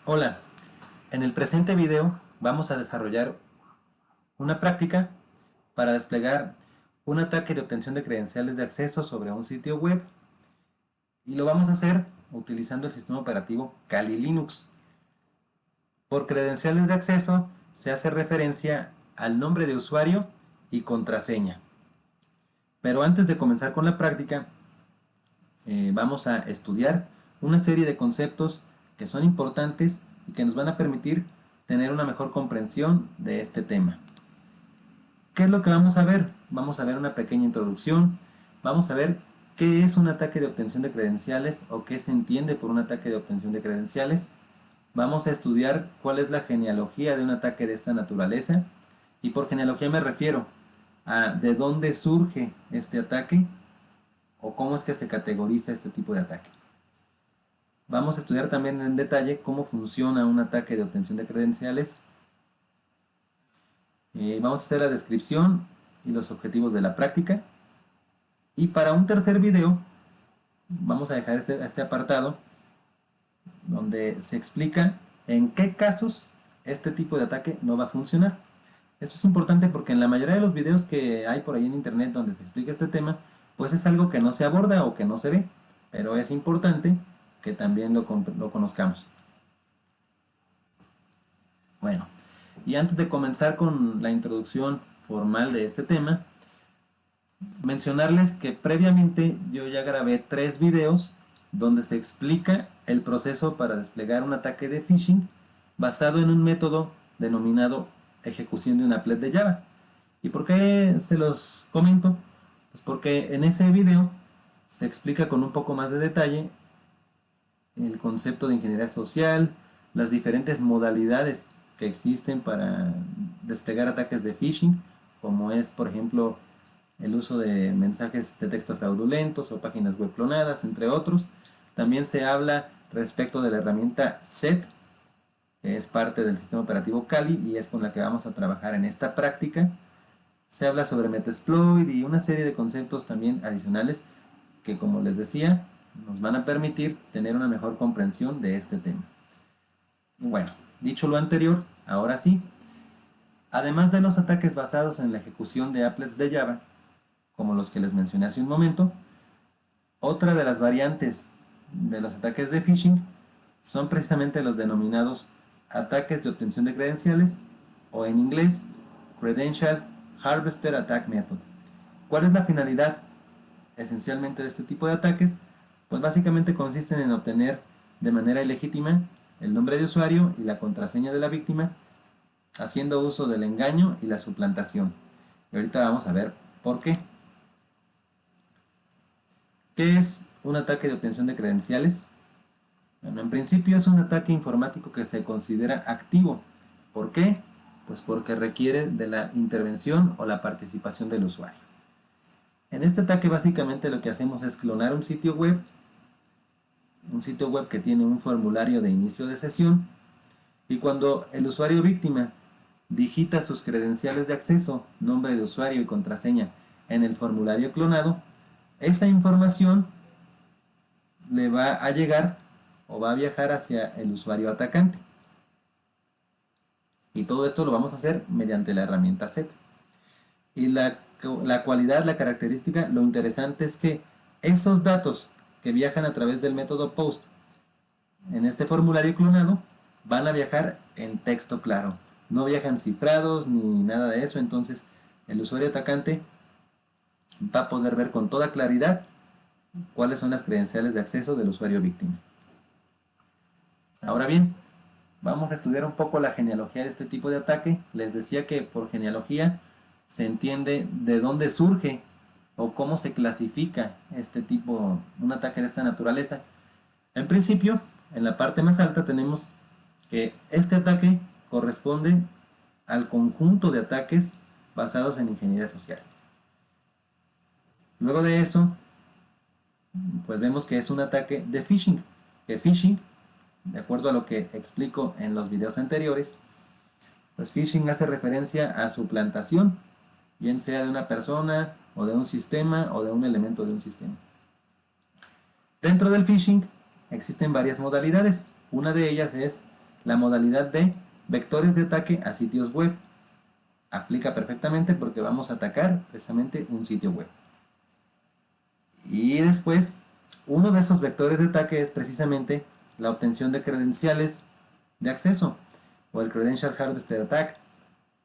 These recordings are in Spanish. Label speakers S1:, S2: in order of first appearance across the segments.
S1: Hola, en el presente video vamos a desarrollar una práctica para desplegar un ataque de obtención de credenciales de acceso sobre un sitio web y lo vamos a hacer utilizando el sistema operativo Kali Linux. Por credenciales de acceso se hace referencia al nombre de usuario y contraseña. Pero antes de comenzar con la práctica, vamos a estudiar una serie de conceptos que son importantes y que nos van a permitir tener una mejor comprensión de este tema. ¿Qué es lo que vamos a ver? Vamos a ver una pequeña introducción, vamos a ver qué es un ataque de obtención de credenciales o qué se entiende por un ataque de obtención de credenciales. Vamos a estudiar cuál es la genealogía de un ataque de esta naturaleza, y por genealogía me refiero a de dónde surge este ataque o cómo es que se categoriza este tipo de ataque. Vamos a estudiar también en detalle cómo funciona un ataque de obtención de credenciales. Vamos a hacer la descripción y los objetivos de la práctica. Y para un tercer video vamos a dejar este apartado donde se explica en qué casos este tipo de ataque no va a funcionar. Esto es importante porque en la mayoría de los videos que hay por ahí en internet donde se explica este tema, pues es algo que no se aborda o que no se ve, pero es importante que también lo conozcamos. Bueno, y antes de comenzar con la introducción formal de este tema, mencionarles que previamente yo ya grabé 3 videos donde se explica el proceso para desplegar un ataque de phishing basado en un método denominado ejecución de un applet de Java. ¿Y por qué se los comento? Pues porque en ese video se explica con un poco más de detalle el concepto de ingeniería social, las diferentes modalidades que existen para desplegar ataques de phishing, como es, por ejemplo, el uso de mensajes de texto fraudulentos o páginas web clonadas, entre otros. También se habla respecto de la herramienta SET, que es parte del sistema operativo Kali y es con la que vamos a trabajar en esta práctica. Se habla sobre Metasploit y una serie de conceptos también adicionales que, como les decía, nos van a permitir tener una mejor comprensión de este tema. Bueno, dicho lo anterior, ahora sí, además de los ataques basados en la ejecución de applets de Java, como los que les mencioné hace un momento, otra de las variantes de los ataques de phishing son precisamente los denominados ataques de obtención de credenciales, o en inglés, Credential Harvester Attack Method. ¿Cuál es la finalidad esencialmente de este tipo de ataques? Pues básicamente consisten en obtener de manera ilegítima el nombre de usuario y la contraseña de la víctima, haciendo uso del engaño y la suplantación. Y ahorita vamos a ver por qué. ¿Qué es un ataque de obtención de credenciales? Bueno, en principio es un ataque informático que se considera activo. ¿Por qué? Pues porque requiere de la intervención o la participación del usuario. En este ataque básicamente lo que hacemos es clonar un sitio web que tiene un formulario de inicio de sesión, y cuando el usuario víctima digita sus credenciales de acceso, nombre de usuario y contraseña en el formulario clonado, esa información le va a llegar o va a viajar hacia el usuario atacante. Y todo esto lo vamos a hacer mediante la herramienta SET. Y la cualidad, la característica, lo interesante es que esos datos que viajan a través del método POST en este formulario clonado van a viajar en texto claro. No viajan cifrados ni nada de eso, entonces el usuario atacante va a poder ver con toda claridad cuáles son las credenciales de acceso del usuario víctima. Ahora bien, vamos a estudiar un poco la genealogía de este tipo de ataque. Les decía que por genealogía se entiende de dónde surge o cómo se clasifica un ataque de esta naturaleza. En principio, en la parte más alta tenemos que este ataque corresponde al conjunto de ataques basados en ingeniería social. Luego de eso, pues vemos que es un ataque de phishing. Que phishing, de acuerdo a lo que explico en los videos anteriores, pues phishing hace referencia a suplantación, bien sea de una persona o de un sistema o de un elemento de un sistema. Dentro del phishing existen varias modalidades. Una de ellas es la modalidad de vectores de ataque a sitios web. Aplica perfectamente porque vamos a atacar precisamente un sitio web. Y después, uno de esos vectores de ataque es precisamente la obtención de credenciales de acceso o el Credential Harvester Attack.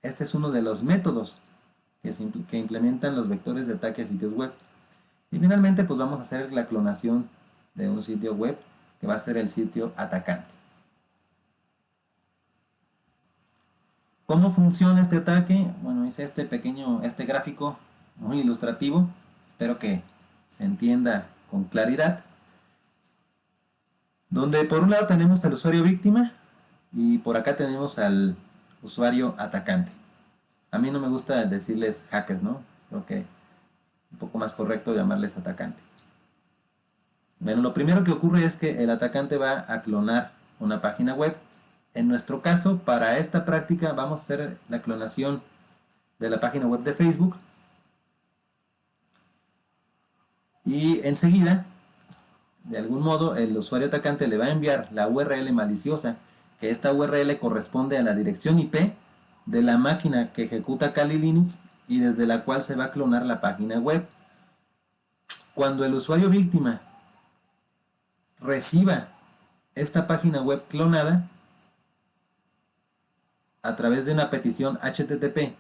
S1: Este es uno de los métodos que implementan los vectores de ataque a sitios web. Y finalmente pues vamos a hacer la clonación de un sitio web que va a ser el sitio atacante. ¿Cómo funciona este ataque? Bueno, hice este gráfico muy ilustrativo. Espero que se entienda con claridad. Donde por un lado tenemos al usuario víctima y por acá tenemos al usuario atacante. A mí no me gusta decirles hackers, ¿no? Creo que un poco más correcto llamarles atacante. Bueno, lo primero que ocurre es que el atacante va a clonar una página web. En nuestro caso, para esta práctica vamos a hacer la clonación de la página web de Facebook. Y enseguida, de algún modo, el usuario atacante le va a enviar la URL maliciosa, que esta URL corresponde a la dirección IP de la máquina que ejecuta Kali Linux y desde la cual se va a clonar la página web. Cuando el usuario víctima reciba esta página web clonada a través de una petición HTTP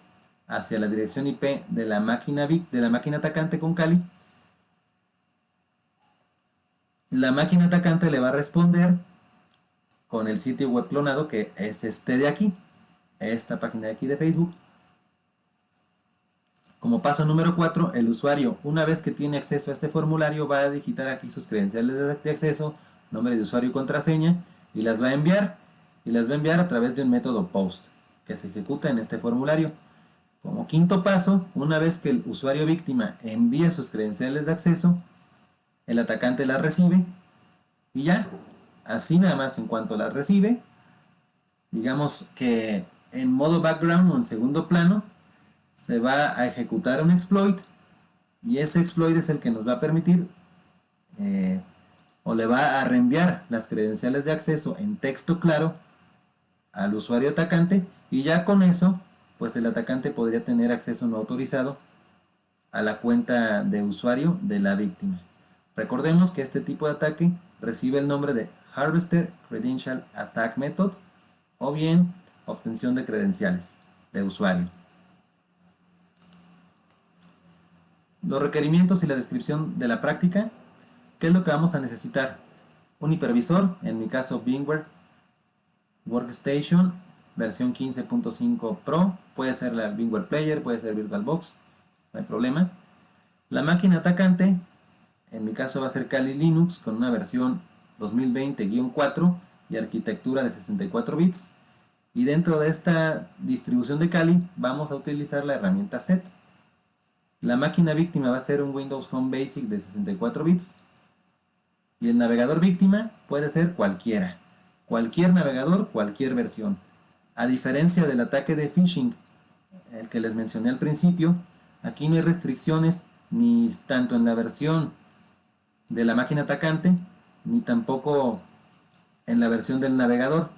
S1: hacia la dirección IP de la máquina atacante con Kali, la máquina atacante le va a responder con el sitio web clonado, que es este de aquí, esta página de aquí de Facebook. Como paso número 4, el usuario, una vez que tiene acceso a este formulario, va a digitar aquí sus credenciales de acceso, nombre de usuario y contraseña, y las va a enviar, a través de un método POST, que se ejecuta en este formulario. Como quinto paso, una vez que el usuario víctima envía sus credenciales de acceso, el atacante las recibe, y ya, así nada más en cuanto las recibe, digamos que en modo background o en segundo plano, se va a ejecutar un exploit, y ese exploit es el que nos va a permitir o le va a reenviar las credenciales de acceso en texto claro al usuario atacante, y ya con eso pues el atacante podría tener acceso no autorizado a la cuenta de usuario de la víctima. Recordemos que este tipo de ataque recibe el nombre de Harvester Credential Attack Method o bien obtención de credenciales de usuario. Los requerimientos y la descripción de la práctica. ¿Qué es lo que vamos a necesitar? Un hipervisor, en mi caso VMware Workstation versión 15.5 Pro, puede ser la VMware Player, puede ser VirtualBox, no hay problema. La máquina atacante, en mi caso va a ser Kali Linux con una versión 2020-4 y arquitectura de 64 bits. Y dentro de esta distribución de Kali vamos a utilizar la herramienta set. La máquina víctima va a ser un Windows Home Basic de 64 bits. Y el navegador víctima puede ser cualquiera. Cualquier navegador, cualquier versión. A diferencia del ataque de phishing, el que les mencioné al principio, aquí no hay restricciones ni tanto en la versión de la máquina atacante, ni tampoco en la versión del navegador.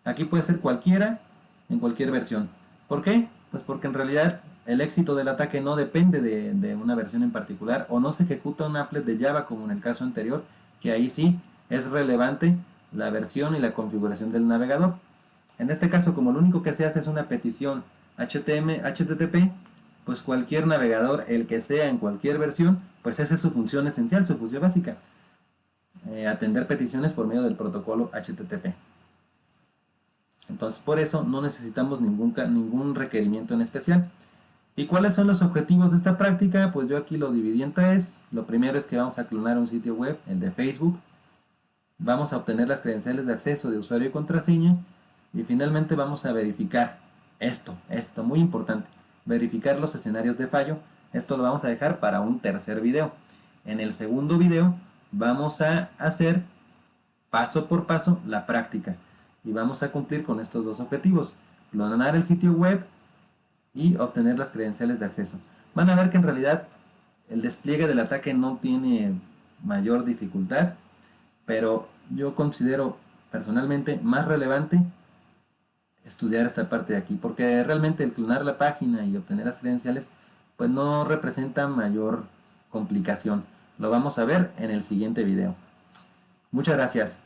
S1: Aquí puede ser cualquiera, en cualquier versión. ¿Por qué? Pues porque en realidad el éxito del ataque no depende de una versión en particular, o no se ejecuta un applet de Java como en el caso anterior, que ahí sí es relevante la versión y la configuración del navegador. En este caso, como lo único que se hace es una petición HTTP, pues cualquier navegador, el que sea en cualquier versión, pues esa es su función esencial, su función básica. Atender peticiones por medio del protocolo HTTP. Entonces, por eso no necesitamos ningún requerimiento en especial. ¿Y cuáles son los objetivos de esta práctica? Pues yo aquí lo dividí en tres. Lo primero es que vamos a clonar un sitio web, el de Facebook. Vamos a obtener las credenciales de acceso de usuario y contraseña. Y finalmente vamos a verificar esto muy importante, verificar los escenarios de fallo. Esto lo vamos a dejar para un tercer video. En el segundo video vamos a hacer paso por paso la práctica y vamos a cumplir con estos dos objetivos: clonar el sitio web y obtener las credenciales de acceso. Van a ver que en realidad el despliegue del ataque no tiene mayor dificultad, pero yo considero personalmente más relevante estudiar esta parte de aquí, porque realmente el clonar la página y obtener las credenciales pues no representa mayor complicación. Lo vamos a ver en el siguiente video. Muchas gracias.